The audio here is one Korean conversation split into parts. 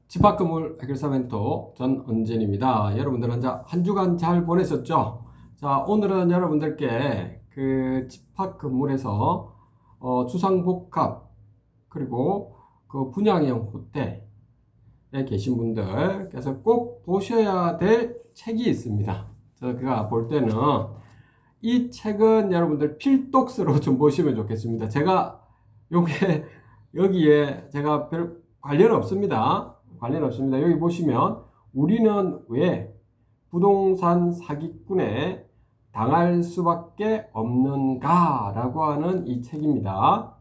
집합건물 해결사 멘토 전은진입니다. 여러분들은 한 주간 잘 보내셨죠? 자, 오늘은 여러분들께 그 집합건물에서 주상복합 그리고 그 분양형 호텔에 계신 분들께서 꼭 보셔야 될 책이 있습니다. 제가 볼 때는 이 책은 여러분들 필독스로 좀 보시면 좋겠습니다. 제가 여기에 제가 별 관련 없습니다. 여기 보시면 우리는 왜 부동산 사기꾼에 당할 수밖에 없는가 라고 하는 이 책입니다.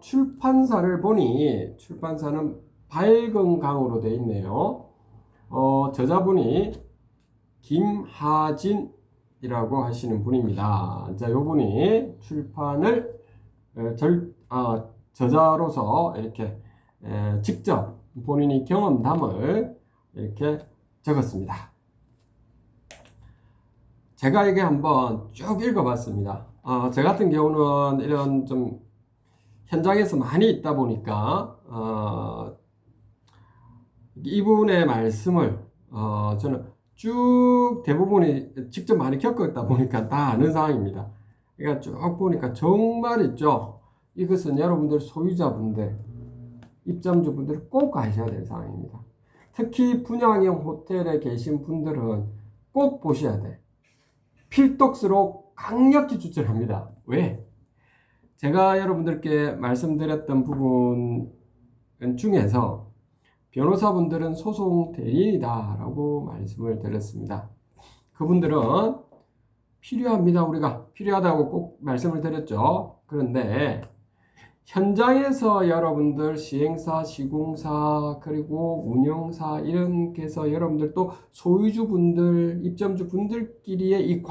출판사를 보니 출판사는 밝은 강으로 되어 있네요. 저자분이 김하진이라고 하시는 분입니다. 자, 요분이 출판을 저자로서 이렇게 직접 본인이 경험담을 이렇게 적었습니다. 제가 이게 한번 쭉 읽어봤습니다. 저 같은 경우는 이런 좀 현장에서 많이 있다 보니까 이분의 말씀을 저는 쭉 대부분이 직접 많이 겪었다 보니까 다 아는 상황입니다. 그러니까 쭉 보니까 정말 있죠. 이것은 여러분들 소유자분들, 입점주분들 꼭 아셔야 될 상황입니다. 특히 분양형 호텔에 계신 분들은 꼭 보셔야 돼. 필독스로 강력히 추천합니다. 왜? 제가 여러분들께 말씀드렸던 부분 중에서 변호사분들은 소송 대리인이다 라고 말씀을 드렸습니다. 그분들은 필요합니다. 우리가 필요하다고 꼭 말씀을 드렸죠. 그런데 현장에서 여러분들 시행사, 시공사, 그리고 운영사 이런 게서 여러분들 또 소유주분들, 입점주분들끼리의 이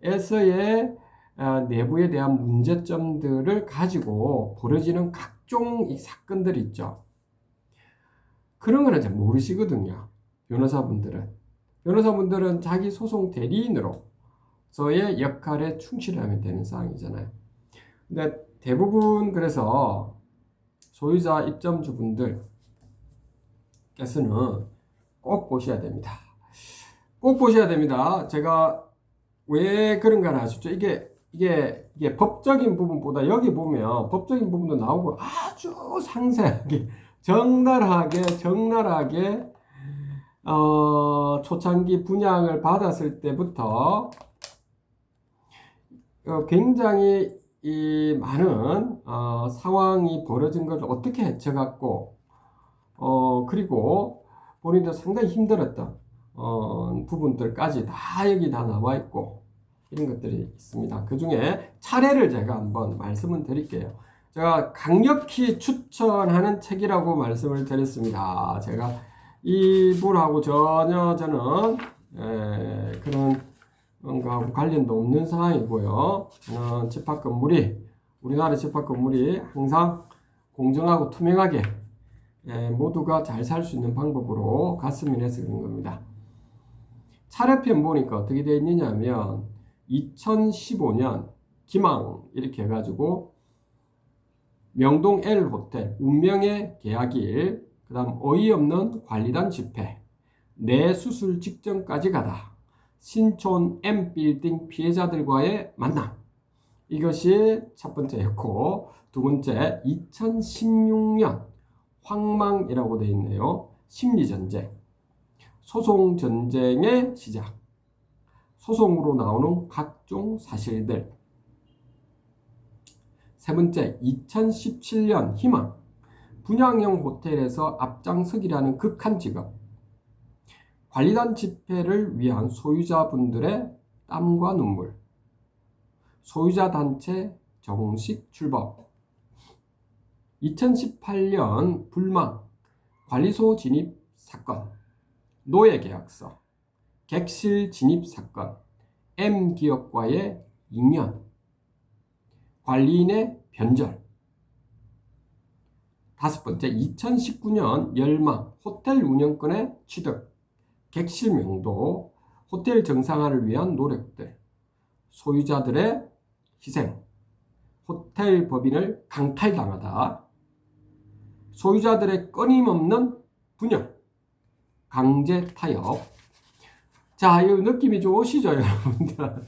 관계에서의 내부에 대한 문제점들을 가지고 벌어지는 각종 이 사건들이 있죠. 그런 걸 잘 모르시거든요. 변호사분들은 자기 소송 대리인으로서의 역할에 충실하면 되는 상황이잖아요. 근데 대부분 그래서 소유자 입점주분들께서는 꼭 보셔야 됩니다. 꼭 보셔야 됩니다. 제가 왜 그런가 아시죠? 이게 법적인 부분보다 여기 보면 법적인 부분도 나오고 아주 상세하게 적나라하게 초창기 분양을 받았을 때부터 굉장히 이 많은 상황이 벌어진 걸 어떻게 헤쳐갔고 그리고 본인도 상당히 힘들었던 부분들까지 다 여기 다 나와 있고 이런 것들이 있습니다. 그 중에 차례를 제가 한번 말씀을 드릴게요. 제가 강력히 추천하는 책이라고 말씀을 드렸습니다. 제가 이분하고 전혀 저는 그런 거하고 관련도 없는 상황이고요. 저는 우리나라 집합건물이 항상 공정하고 투명하게 모두가 잘 살 수 있는 방법으로 갔으면 해서 그런 겁니다. 차례편 보니까 어떻게 되어 있느냐 하면 2015년 기망 이렇게 해가지고 명동 L호텔 운명의 계약일, 그 다음 어이없는 관리단 집회, 내 수술 직전까지 가다, 신촌 M빌딩 피해자들과의 만남, 이것이 첫 번째였고, 두 번째 2016년 황망이라고 되어 있네요. 심리전쟁, 소송전쟁의 시작, 소송으로 나오는 각종 사실들. 세 번째 2017년 희망, 분양형 호텔에서 앞장서기라는 극한 직업, 관리단 집회를 위한 소유자분들의 땀과 눈물, 소유자 단체 정식 출범, 2018년 불망, 관리소 진입 사건, 노예계약서, 객실 진입 사건, M기업과의 인연, 관리인의 변절. 다섯 번째 2019년 열망, 호텔 운영권의 취득, 객실 명도, 호텔 정상화를 위한 노력들, 소유자들의 희생, 호텔 법인을 강탈당하다. 소유자들의 끊임없는 분열, 강제 타협. 자, 이 느낌이 좀 오시죠, 여러분들?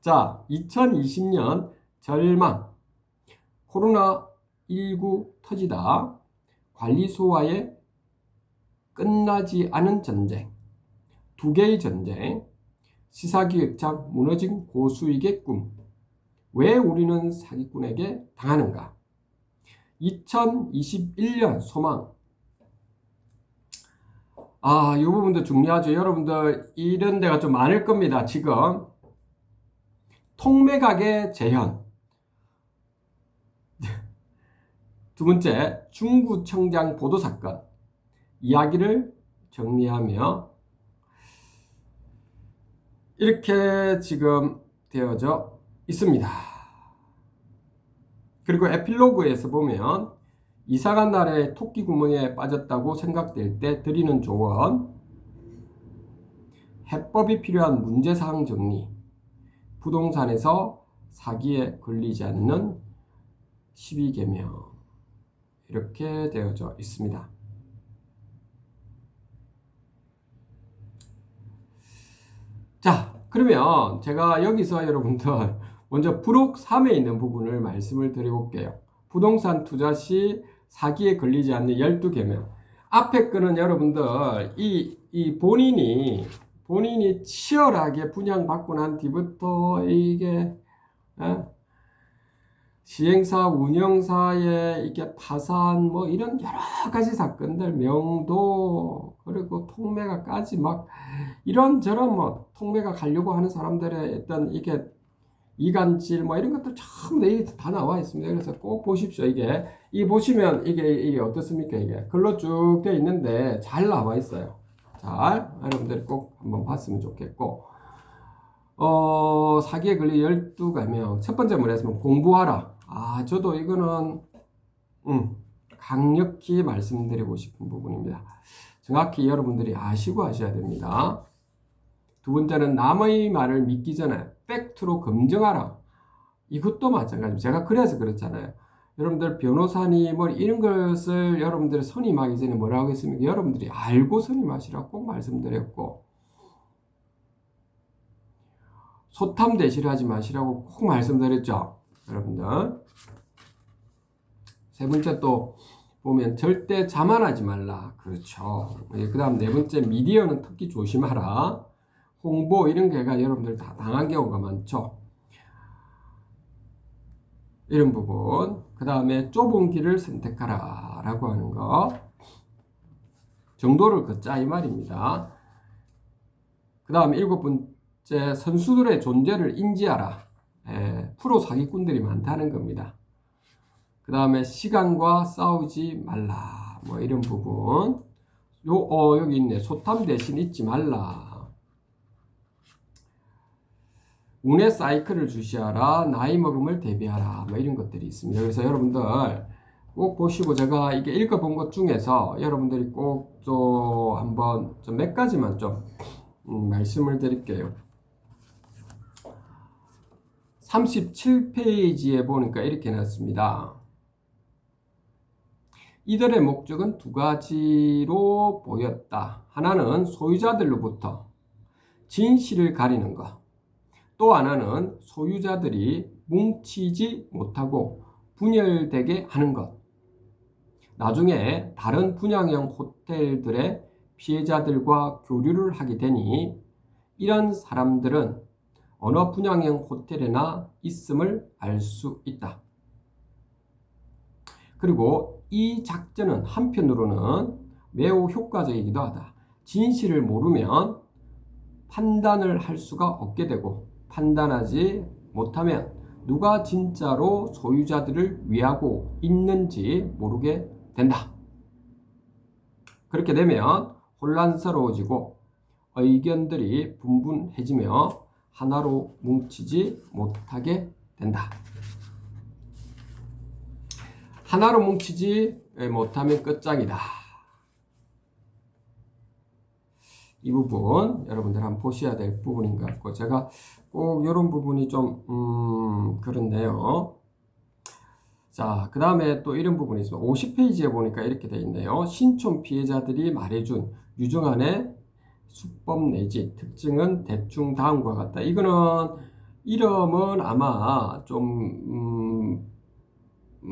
자, 2020년 절망, 코로나19 터지다, 관리소와의 끝나지 않은 전쟁, 두 개의 전쟁, 시사기획장 무너진 고수익의 꿈, 왜 우리는 사기꾼에게 당하는가? 2021년 소망. 이 부분도 중요하죠. 여러분들, 이런 데가 좀 많을 겁니다. 지금. 통매각의 재현. 두 번째, 중구청장 보도사건. 이야기를 정리하며 이렇게 지금 되어져 있습니다. 그리고 에필로그에서 보면 이사간 날에 토끼 구멍에 빠졌다고 생각될 때 드리는 조언, 해법이 필요한 문제사항 정리, 부동산에서 사기에 걸리지 않는 12계명, 이렇게 되어져 있습니다. 자, 그러면 제가 여기서 여러분들 먼저 부록 3에 있는 부분을 말씀을 드려볼게요. 부동산 투자 시 사기에 걸리지 않는 12계명. 앞에 거는 여러분들 이 본인이 치열하게 분양받고 난 뒤부터 이게 시행사, 운영사의 이게 파산, 뭐 이런 여러 가지 사건들, 명도, 그리고 통매가까지 막 이런저런 뭐 통매가 가려고 하는 사람들의 어떤 이게 이간질 뭐 이런 것들 전부 다 나와 있습니다. 그래서 꼭 보십시오. 이 보시면 이게 어떻습니까? 이게 글로 쭉 되어 있는데 잘 나와 있어요. 잘 여러분들이 꼭 한번 봤으면 좋겠고, 사기에 걸린 12가명. 첫 번째 뭐랬으면 공부하라. 저도 이거는 강력히 말씀드리고 싶은 부분입니다. 정확히 여러분들이 아시고 하셔야 됩니다. 두 번째는 남의 말을 믿기 전에 팩트로 검증하라. 이것도 마찬가지입니다. 제가 그래서 그렇잖아요. 여러분들 변호사님 뭐 이런 것을 여러분들이 선임하기 전에 뭐라고 했습니까? 여러분들이 알고 선임하시라고 꼭 말씀드렸고, 소탐 대실 하지 마시라고 꼭 말씀드렸죠. 여러분들. 세 번째 또 보면 절대 자만하지 말라. 그렇죠. 그 다음 네 번째, 미디어는 특히 조심하라. 홍보 이런 게가 여러분들 다 당한 경우가 많죠. 이런 부분. 그 다음에 좁은 길을 선택하라 라고 하는 거. 정도를 걷자 이 말입니다. 그 다음 일곱 번째, 선수들의 존재를 인지하라. 프로 사기꾼들이 많다는 겁니다. 그 다음에 시간과 싸우지 말라. 뭐 이런 부분. 여기 있네. 소탐 대신 잊지 말라. 운의 사이클을 주시하라. 나이 먹음을 대비하라. 뭐 이런 것들이 있습니다. 그래서 여러분들 꼭 보시고, 제가 이게 읽어본 것 중에서 여러분들이 꼭 또 한번 좀 몇 가지만 좀 말씀을 드릴게요. 37페이지에 보니까 이렇게 났습니다. 이들의 목적은 두 가지로 보였다. 하나는 소유자들로부터 진실을 가리는 것. 또 하나는 소유자들이 뭉치지 못하고 분열되게 하는 것. 나중에 다른 분양형 호텔들의 피해자들과 교류를 하게 되니 이런 사람들은 어느 분양형 호텔에나 있음을 알 수 있다. 그리고 이 작전은 한편으로는 매우 효과적이기도 하다. 진실을 모르면 판단을 할 수가 없게 되고, 판단하지 못하면 누가 진짜로 소유자들을 위하고 있는지 모르게 된다. 그렇게 되면 혼란스러워지고 의견들이 분분해지며 하나로 뭉치지 못하게 된다. 하나로 뭉치지 못하면 끝장이다. 이 부분 여러분들 한번 보셔야 될 부분인 것 같고, 제가 꼭 이런 부분이 좀 그런데요. 자, 그 다음에 또 이런 부분이 있습니다. 50페이지에 보니까 이렇게 돼 있네요. 신촌 피해자들이 말해준 유정안의 수법 내지 특징은 대충 다음과 같다. 이거는 이름은 아마 좀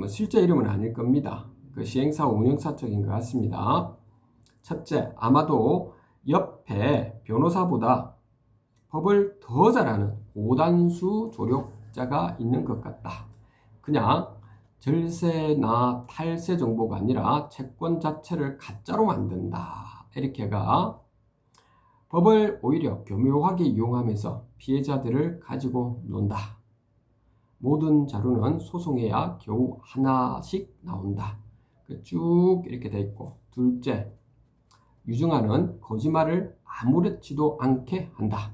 실제 이름은 아닐 겁니다. 그 시행사 운영사 쪽인 것 같습니다. 첫째, 아마도 옆에 변호사보다 법을 더 잘하는 고단수 조력자가 있는 것 같다. 그냥 절세나 탈세 정보가 아니라 채권 자체를 가짜로 만든다. 이렇게가 법을 오히려 교묘하게 이용하면서 피해자들을 가지고 논다. 모든 자료는 소송해야 겨우 하나씩 나온다. 쭉 이렇게 돼 있고, 둘째, 유증하는 거짓말을 아무렇지도 않게 한다.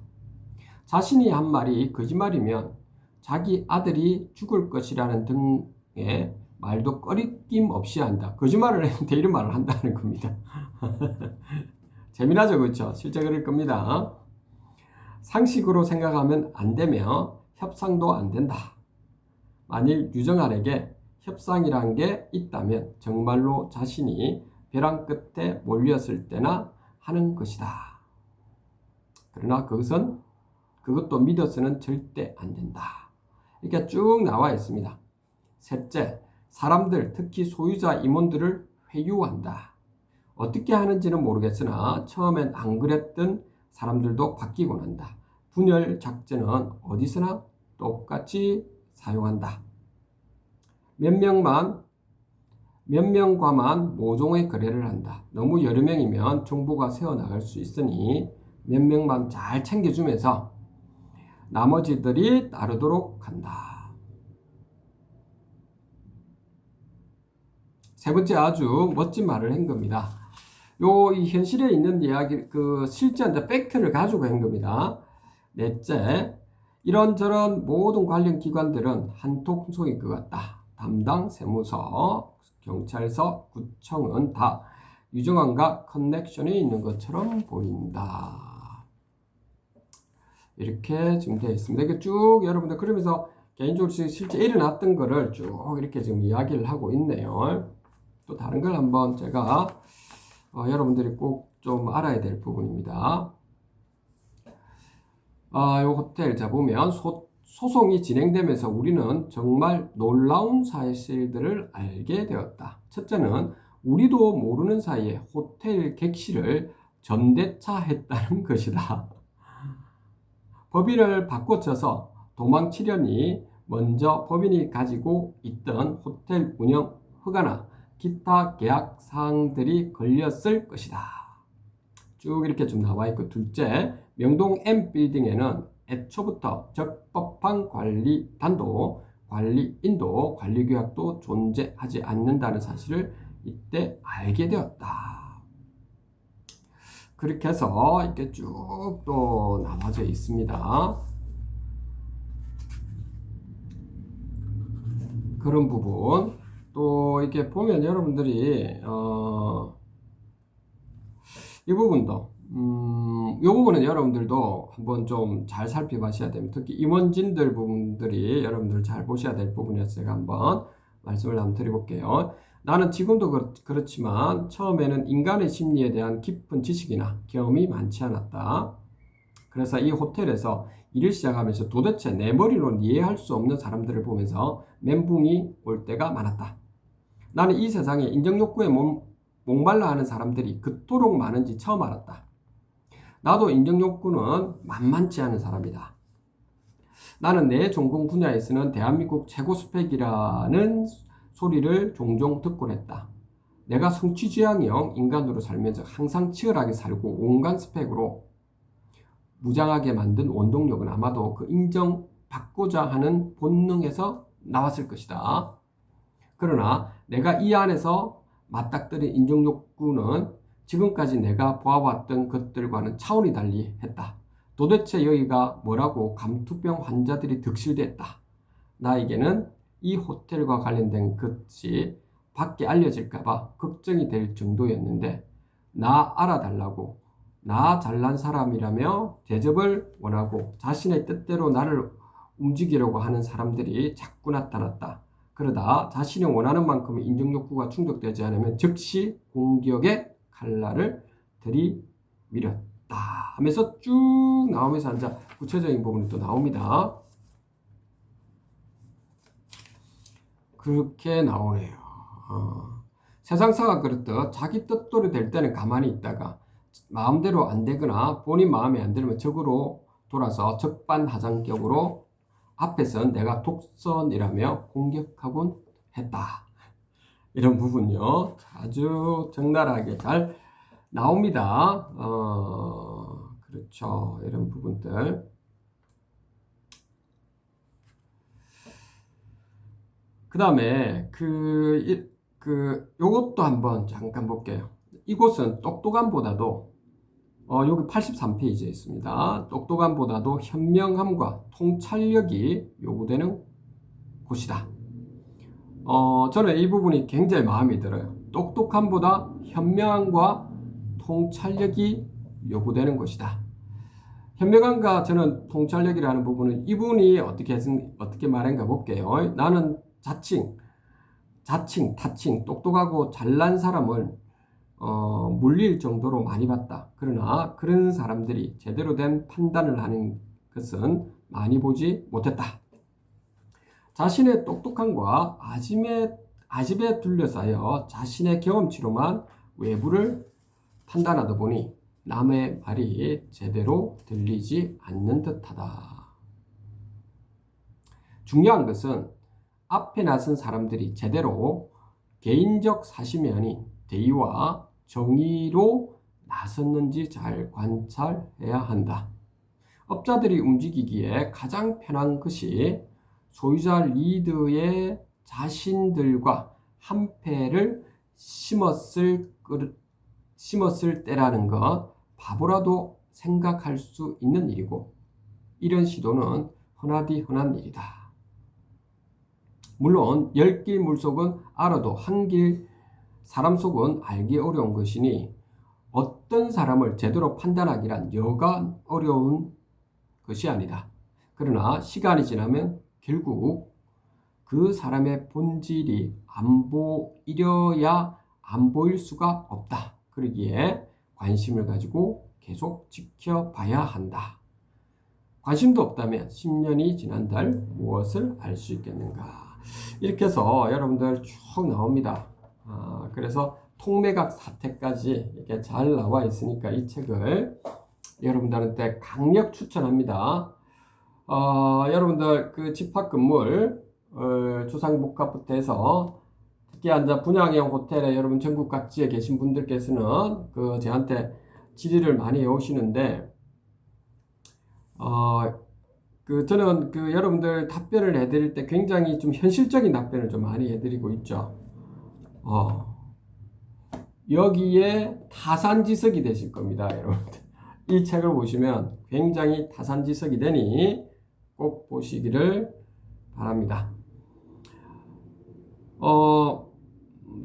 자신이 한 말이 거짓말이면 자기 아들이 죽을 것이라는 등의 말도 꺼리낌 없이 한다. 거짓말을 했는데 이런 말을 한다는 겁니다. 재미나죠, 그렇죠? 실제 그럴 겁니다. 상식으로 생각하면 안 되며 협상도 안 된다. 만일 유정안에게 협상이란 게 있다면 정말로 자신이 벼랑 끝에 몰렸을 때나 하는 것이다. 그러나 그것도 믿어서는 절대 안 된다. 이렇게 쭉 나와 있습니다. 셋째, 사람들, 특히 소유자 임원들을 회유한다. 어떻게 하는지는 모르겠으나 처음엔 안 그랬던 사람들도 바뀌고 난다. 분열 작전은 어디서나 똑같이 사용한다. 몇 명과만 모종의 거래를 한다. 너무 여러 명이면 정보가 새어나갈 수 있으니 몇 명만 잘 챙겨주면서 나머지들이 따르도록 한다. 세 번째, 아주 멋진 말을 한 겁니다. 이 현실에 있는 이야기, 실제한테 팩트를 가지고 한 겁니다. 넷째, 이런저런 모든 관련 기관들은 한 통속인 것 같다. 담당 세무서, 경찰서, 구청은 다 유정안과 커넥션이 있는 것처럼 보인다. 이렇게 지금 되어 있습니다. 이게 쭉 여러분들 그러면서 개인적으로 실제 일어났던 거를 쭉 이렇게 지금 이야기를 하고 있네요. 또 다른 걸 한번 제가 여러분들이 꼭 좀 알아야 될 부분입니다. 요 호텔 자 보면 소송이 진행되면서 우리는 정말 놀라운 사실들을 알게 되었다. 첫째는 우리도 모르는 사이에 호텔 객실을 전대차했다는 것이다. 법인을 바꿔쳐서 도망치려니 먼저 법인이 가지고 있던 호텔 운영 허가나 기타 계약 사항들이 걸렸을 것이다. 쭉 이렇게 좀 나와 있고, 둘째, 명동 M빌딩에는 애초부터 적법한 관리단도, 관리인도, 관리규약도 존재하지 않는다는 사실을 이때 알게 되었다. 그렇게 해서 이렇게 쭉 또 나와져 있습니다. 그런 부분. 또 이렇게 보면 여러분들이 이 부분도 이 부분은 여러분들도 한번 좀 잘 살펴보셔야 됩니다. 특히 임원진들 부분들이 여러분들 잘 보셔야 될 부분이어서 제가 한번 말씀을 한번 드려볼게요. 나는 지금도 그렇지만 처음에는 인간의 심리에 대한 깊은 지식이나 경험이 많지 않았다. 그래서 이 호텔에서 일을 시작하면서 도대체 내 머리로는 이해할 수 없는 사람들을 보면서 멘붕이 올 때가 많았다. 나는 이 세상에 인정욕구에 목말라 하는 사람들이 그토록 많은지 처음 알았다. 나도 인정욕구는 만만치 않은 사람이다. 나는 내 전공 분야에서는 대한민국 최고 스펙이라는 소리를 종종 듣곤 했다. 내가 성취지향형 인간으로 살면서 항상 치열하게 살고 온갖 스펙으로 무장하게 만든 원동력은 아마도 그 인정받고자 하는 본능에서 나왔을 것이다. 그러나 내가 이 안에서 맞닥뜨린 인정욕구는 지금까지 내가 보아왔던 것들과는 차원이 달리 했다. 도대체 여기가 뭐라고 감투병 환자들이 득실됐다. 나에게는 이 호텔과 관련된 것이 밖에 알려질까봐 걱정이 될 정도였는데, 나 알아달라고, 나 잘난 사람이라며 대접을 원하고 자신의 뜻대로 나를 움직이려고 하는 사람들이 자꾸 나타났다. 그러다 자신이 원하는 만큼의 인정 욕구가 충족되지 않으면 즉시 공격의 칼날을 들이밀었다 하면서 쭉 나오면서 이제 구체적인 부분이 또 나옵니다. 그렇게 나오네요. 세상사가 그렇듯 자기 뜻대로 될 때는 가만히 있다가 마음대로 안 되거나 본인 마음에 안 들면 적으로 돌아서 적반하장격으로 앞에선 내가 독선이라며 공격하곤 했다. 이런 부분요. 아주 적나라하게 잘 나옵니다. 그렇죠. 이런 부분들. 그 다음에 요것도 한번 잠깐 볼게요. 이곳은 똑똑함보다도 여기 83페이지에 있습니다. 똑똑함보다도 현명함과 통찰력이 요구되는 곳이다. 저는 이 부분이 굉장히 마음에 들어요. 똑똑함보다 현명함과 통찰력이 요구되는 것이다. 현명함과 저는 통찰력이라는 부분은 이분이 어떻게 말한가 볼게요. 나는 자칭, 타칭, 똑똑하고 잘난 사람을 물릴 정도로 많이 봤다. 그러나 그런 사람들이 제대로 된 판단을 하는 것은 많이 보지 못했다. 자신의 똑똑함과 아집에 둘러싸여 자신의 경험치로만 외부를 판단하다 보니 남의 말이 제대로 들리지 않는 듯하다. 중요한 것은 앞에 나선 사람들이 제대로 개인적 사심이 아닌 대의와 정의로 나섰는지 잘 관찰해야 한다. 업자들이 움직이기에 가장 편한 것이 소유자 리드의 자신들과 한패를 심었을 때라는 것, 바보라도 생각할 수 있는 일이고, 이런 시도는 흔하디 흔한 일이다. 물론 10길 물속은 알아도 1길 사람 속은 알기 어려운 것이니 어떤 사람을 제대로 판단하기란 여간 어려운 것이 아니다. 그러나 시간이 지나면 결국 그 사람의 본질이 안 보일 수가 없다. 그러기에 관심을 가지고 계속 지켜봐야 한다. 관심도 없다면 10년이 지난달 무엇을 알 수 있겠는가. 이렇게 해서 여러분들 쭉 나옵니다. 그래서 통매각 사태까지 이렇게 잘 나와 있으니까 이 책을 여러분들한테 강력 추천합니다. 여러분들 그 집합건물 주상복합부터 해서 특히 이제 분양형 호텔에 여러분 전국 각지에 계신 분들께서는 저한테 질의를 많이 해오시는데 저는 여러분들 답변을 해드릴 때 굉장히 좀 현실적인 답변을 좀 많이 해드리고 있죠. 여기에 타산지석이 되실 겁니다, 여러분들. 이 책을 보시면 굉장히 타산지석이 되니 꼭 보시기를 바랍니다.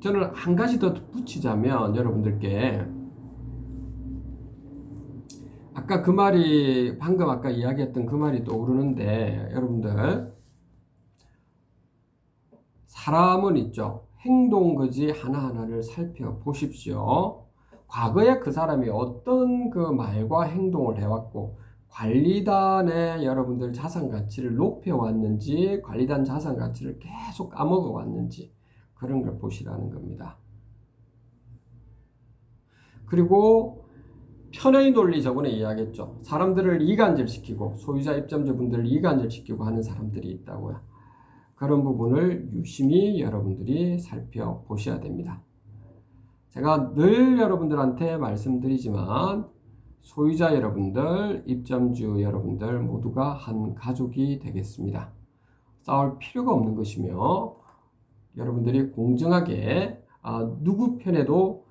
저는 한 가지 더 붙이자면 여러분들께 아까 그 말이 방금 아까 이야기했던 그 말이 떠오르는데 여러분들 사람은 있죠. 행동거지 하나하나를 살펴보십시오. 과거에 그 사람이 어떤 그 말과 행동을 해왔고 관리단의 여러분들 자산가치를 높여왔는지 관리단 자산가치를 계속 까먹어왔는지 그런 걸 보시라는 겁니다. 그리고 편의 논리 저번에 이야기했죠. 사람들을 이간질시키고 소유자 입점자분들을 이간질시키고 하는 사람들이 있다고요. 그런 부분을 유심히 여러분들이 살펴보셔야 됩니다. 제가 늘 여러분들한테 말씀드리지만 소유자 여러분들, 입점주 여러분들 모두가 한 가족이 되겠습니다. 싸울 필요가 없는 것이며 여러분들이 공정하게 누구 편에도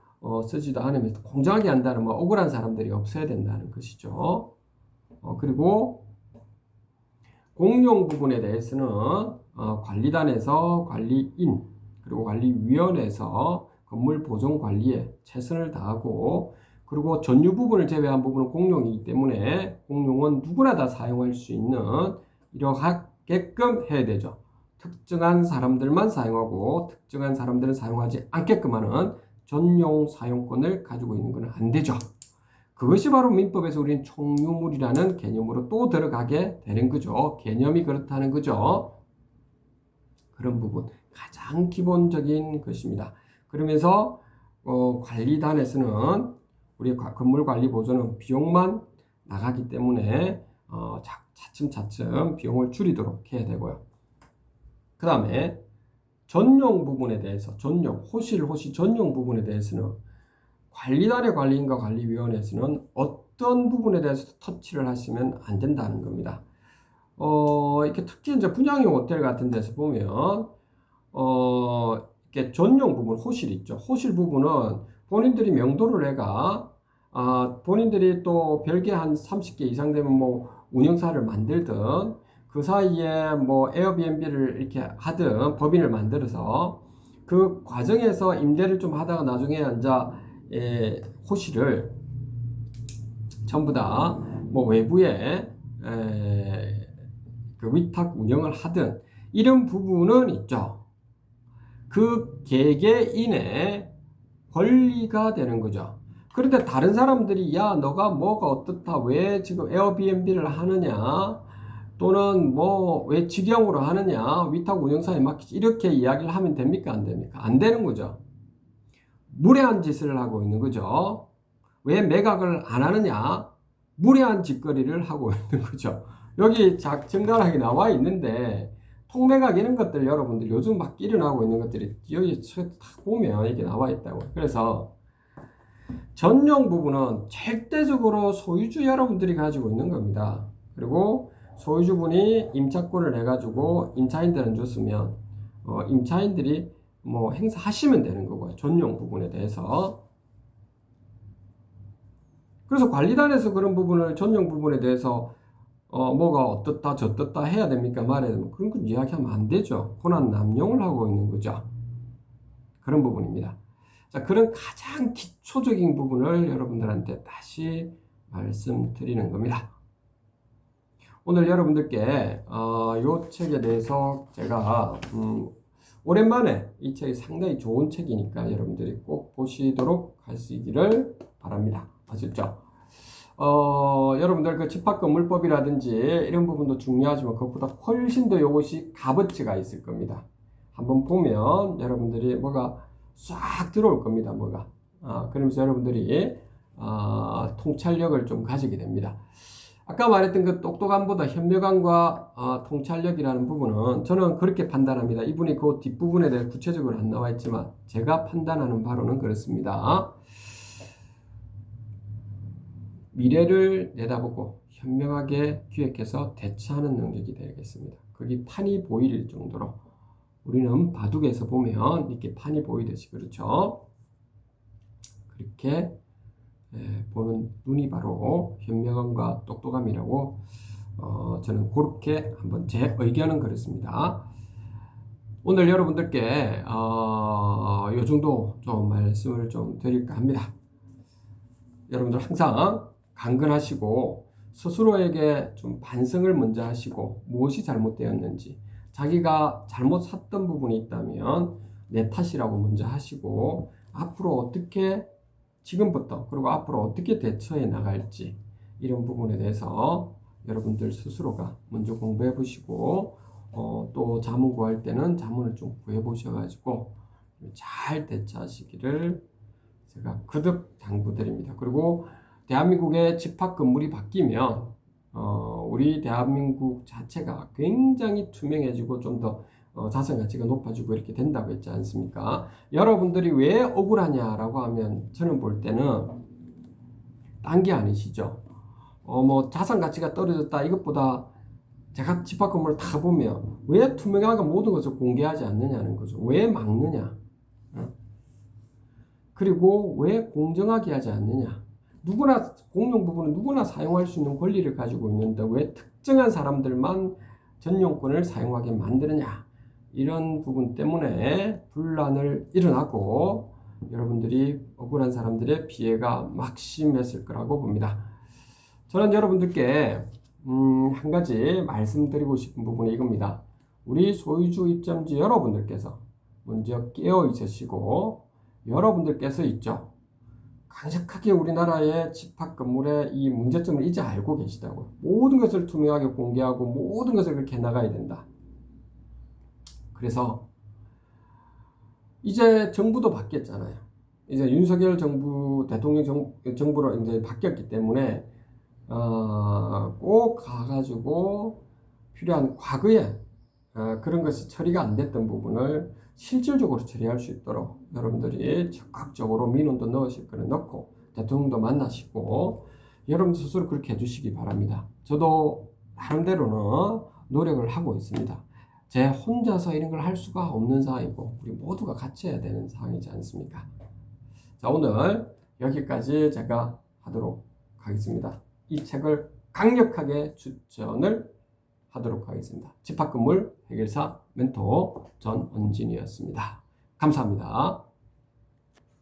쓰지도 않으면서 공정하게 한다는 억울한 사람들이 없어야 된다는 것이죠. 그리고 공용 부분에 대해서는 관리단에서 관리인 그리고 관리위원회에서 건물 보존 관리에 최선을 다하고 그리고 전유 부분을 제외한 부분은 공용이기 때문에 공용은 누구나 다 사용할 수 있는 이러하게끔 해야 되죠. 특정한 사람들만 사용하고 특정한 사람들은 사용하지 않게끔 하는 전용 사용권을 가지고 있는 것은 안 되죠. 그것이 바로 민법에서 우리는 총유물이라는 개념으로 또 들어가게 되는 거죠. 개념이 그렇다는 거죠. 그런 부분 가장 기본적인 것입니다. 그러면서 관리단에서는 우리 건물관리보조는 비용만 나가기 때문에 차츰차츰 비용을 줄이도록 해야 되고요. 그 다음에 전용 부분에 대해서 호실 전용 부분에 대해서는 관리단의 관리인과 관리위원회에서는 어떤 부분에 대해서 터치를 하시면 안 된다는 겁니다. 이렇게 특히 이제 분양형 호텔 같은 데서 보면, 이렇게 전용 부분, 호실 있죠. 호실 부분은 본인들이 명도를 내가, 본인들이 또 별개 한 30개 이상 되면 뭐 운영사를 만들든, 그 사이에 뭐 에어비앤비를 이렇게 하든 법인을 만들어서 그 과정에서 임대를 좀 하다가 나중에 이제 호실을 전부 다 뭐 외부에 그 위탁 운영을 하든 이런 부분은 있죠. 그 개개인의 권리가 되는 거죠. 그런데 다른 사람들이 야 너가 뭐가 어떻다 왜 지금 에어비앤비를 하느냐 또는 뭐 왜 직영으로 하느냐 위탁 운영사에 맡기지 이렇게 이야기를 하면 됩니까 안 됩니까? 안 되는 거죠. 무례한 짓을 하고 있는 거죠. 왜 매각을 안 하느냐? 무례한 짓거리를 하고 있는 거죠. 여기 정갈하게 나와 있는데 통매각 이런 것들 여러분들 요즘 막 일어나고 있는 것들이 여기 딱 보면 이게 나와 있다고. 그래서 전용 부분은 절대적으로 소유주 여러분들이 가지고 있는 겁니다. 그리고 소유주분이 임차권을 내가지고 임차인들은 줬으면 임차인들이 뭐 행사하시면 되는 거고요. 전용 부분에 대해서. 그래서 관리단에서 그런 부분을 전용 부분에 대해서 뭐가 어떻다 저떻다 해야 됩니까 말해야 됩니까 그런 거 이야기하면 안 되죠. 권한 남용을 하고 있는 거죠. 그런 부분입니다. 자, 그런 가장 기초적인 부분을 여러분들한테 다시 말씀드리는 겁니다. 오늘 여러분들께 이 책에 대해서 제가 오랜만에 이 책이 상당히 좋은 책이니까 여러분들이 꼭 보시도록 하시기를 바랍니다. 아셨죠? 여러분들 그 집합건물법이라든지 이런 부분도 중요하지만 그것보다 훨씬 더 이것이 값어치가 있을 겁니다. 한번 보면 여러분들이 뭐가 싹 들어올 겁니다. 뭐가. 그러면서 여러분들이 통찰력을 좀 가지게 됩니다. 아까 말했던 그 똑똑함보다 현명함과 통찰력이라는 부분은 저는 그렇게 판단합니다. 이분이 그 뒷부분에 대해 구체적으로 안 나와 있지만 제가 판단하는 바로는 그렇습니다. 미래를 내다보고 현명하게 기획해서 대처하는 능력이 되겠습니다. 그게 판이 보일 정도로 우리는 바둑에서 보면 이렇게 판이 보이듯이 그렇죠. 그렇게 보는 눈이 바로 현명함과 똑똑함이라고 저는 그렇게 한번 제 의견은 그렇습니다. 오늘 여러분들께 이 정도 좀 말씀을 좀 드릴까 합니다. 여러분들 항상 강건하시고 스스로에게 좀 반성을 먼저 하시고 무엇이 잘못되었는지 자기가 잘못 샀던 부분이 있다면 내 탓이라고 먼저 하시고 앞으로 어떻게 지금부터 그리고 앞으로 어떻게 대처해 나갈지 이런 부분에 대해서 여러분들 스스로가 먼저 공부해 보시고 또 자문 구할 때는 자문을 좀 구해 보셔가지고 잘 대처하시기를 제가 거듭 당부드립니다. 그리고 대한민국의 집합 건물이 바뀌면 우리 대한민국 자체가 굉장히 투명해지고 좀 더 자산 가치가 높아지고 이렇게 된다고 했지 않습니까? 여러분들이 왜 억울하냐라고 하면 저는 볼 때는 딴 게 아니시죠. 뭐 자산 가치가 떨어졌다 이것보다 제가 집합 건물을 다 보면 왜 투명하게 모든 것을 공개하지 않느냐는 거죠. 왜 막느냐? 그리고 왜 공정하게 하지 않느냐? 누구나 공용 부분은 누구나 사용할 수 있는 권리를 가지고 있는데 왜 특정한 사람들만 전용권을 사용하게 만드느냐? 이런 부분 때문에 분란을 일어나고 여러분들이 억울한 사람들의 피해가 막심했을 거라고 봅니다. 저는 여러분들께 한 가지 말씀드리고 싶은 부분이 이겁니다. 우리 소유주 입점주 여러분들께서 먼저 깨어 있으시고 여러분들께서 있죠. 강력하게 우리나라의 집합 건물의 이 문제점을 이제 알고 계시다고요. 모든 것을 투명하게 공개하고 모든 것을 그렇게 나가야 된다. 그래서 이제 정부도 바뀌었잖아요. 이제 윤석열 정부, 대통령 정부로 이제 바뀌었기 때문에 꼭 가가지고 필요한 과거에 그런 것이 처리가 안 됐던 부분을 실질적으로 처리할 수 있도록 여러분들이 적극적으로 민원도 넣으실 거를 넣고 대통령도 만나시고 여러분들 스스로 그렇게 해주시기 바랍니다. 저도 나름대로는 노력을 하고 있습니다. 제 혼자서 이런 걸 할 수가 없는 상황이고 우리 모두가 같이 해야 되는 상황이지 않습니까? 자, 오늘 여기까지 제가 하도록 하겠습니다. 이 책을 강력하게 추천을 하도록 하겠습니다. 집합건물 해결사 멘토 전원진이었습니다. 감사합니다.